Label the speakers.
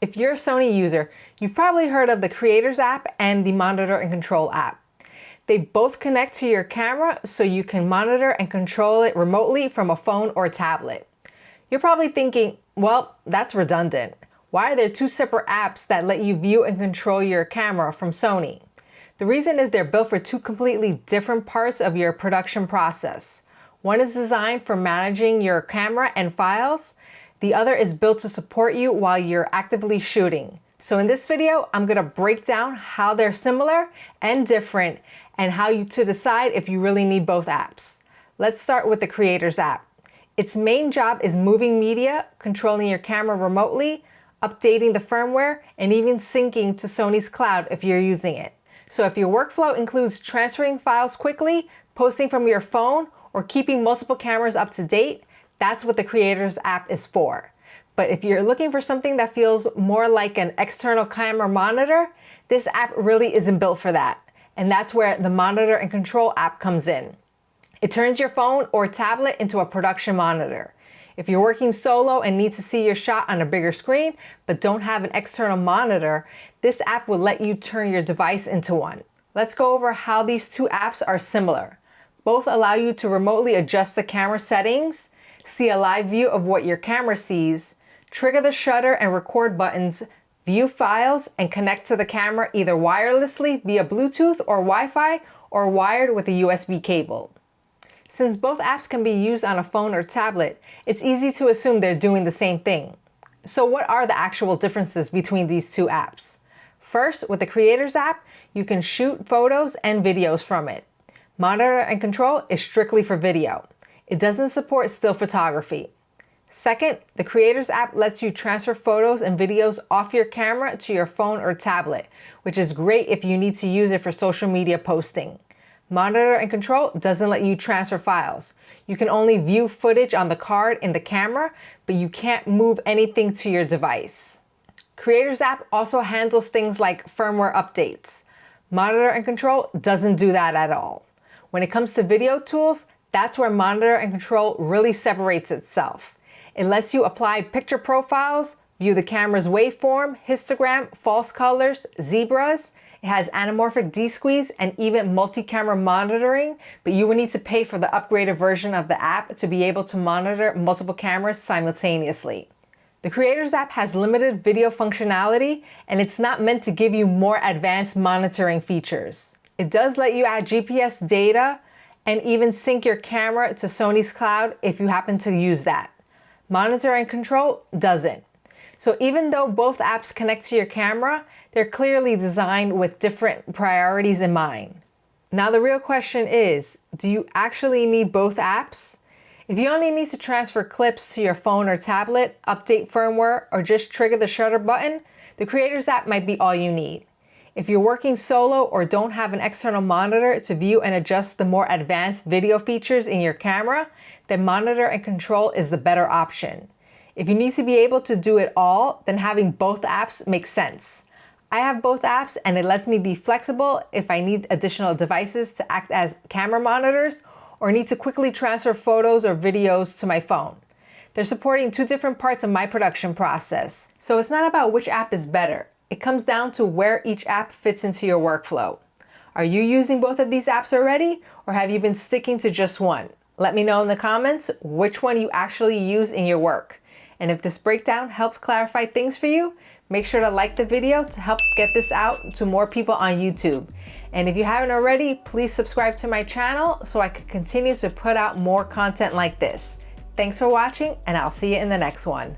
Speaker 1: If you're a Sony user, you've probably heard of the Creators App and the Monitor and Control app. They both connect to your camera so you can monitor and control it remotely from a phone or tablet. You're probably thinking, well, that's redundant. Why are there two separate apps that let you view and control your camera from Sony? The reason is they're built for two completely different parts of your production process. One is designed for managing your camera and files. The other is built to support you while you're actively shooting. So in this video, I'm gonna break down how they're similar and different and how to decide if you really need both apps. Let's start with the Creators App. Its main job is moving media, controlling your camera remotely, updating the firmware, and even syncing to Sony's cloud if you're using it. So if your workflow includes transferring files quickly, posting from your phone, or keeping multiple cameras up to date, that's what the Creators App is for. But if you're looking for something that feels more like an external camera monitor, this app really isn't built for that. And that's where the Monitor and Control app comes in. It turns your phone or tablet into a production monitor. If you're working solo and need to see your shot on a bigger screen, but don't have an external monitor, this app will let you turn your device into one. Let's go over how these two apps are similar. Both allow you to remotely adjust the camera settings, see a live view of what your camera sees, trigger the shutter and record buttons, view files, and connect to the camera either wirelessly via Bluetooth or Wi-Fi or wired with a USB cable. Since both apps can be used on a phone or tablet, it's easy to assume they're doing the same thing. So what are the actual differences between these two apps? First, with the Creators App, you can shoot photos and videos from it. Monitor and Control is strictly for video. It doesn't support still photography. Second, the Creators App lets you transfer photos and videos off your camera to your phone or tablet, which is great if you need to use it for social media posting. Monitor and Control doesn't let you transfer files. You can only view footage on the card in the camera, but you can't move anything to your device. Creators App also handles things like firmware updates. Monitor and Control doesn't do that at all. When it comes to video tools, that's where Monitor and Control really separates itself. It lets you apply picture profiles, view the camera's waveform, histogram, false colors, zebras. It has anamorphic D-squeeze and even multi-camera monitoring, but you will need to pay for the upgraded version of the app to be able to monitor multiple cameras simultaneously. The Creators App has limited video functionality, and it's not meant to give you more advanced monitoring features. It does let you add GPS data and even sync your camera to Sony's cloud if you happen to use that. Monitor and Control doesn't. So even though both apps connect to your camera, they're clearly designed with different priorities in mind. Now the real question is, do you actually need both apps? If you only need to transfer clips to your phone or tablet, update firmware, or just trigger the shutter button, the Creators App might be all you need. If you're working solo or don't have an external monitor to view and adjust the more advanced video features in your camera, then Monitor and Control is the better option. If you need to be able to do it all, then having both apps makes sense. I have both apps and it lets me be flexible if I need additional devices to act as camera monitors or need to quickly transfer photos or videos to my phone. They're supporting two different parts of my production process. So it's not about which app is better. It comes down to where each app fits into your workflow. Are you using both of these apps already, or have you been sticking to just one? Let me know in the comments which one you actually use in your work. And if this breakdown helps clarify things for you, make sure to like the video to help get this out to more people on YouTube. And if you haven't already, please subscribe to my channel so I can continue to put out more content like this. Thanks for watching, and I'll see you in the next one.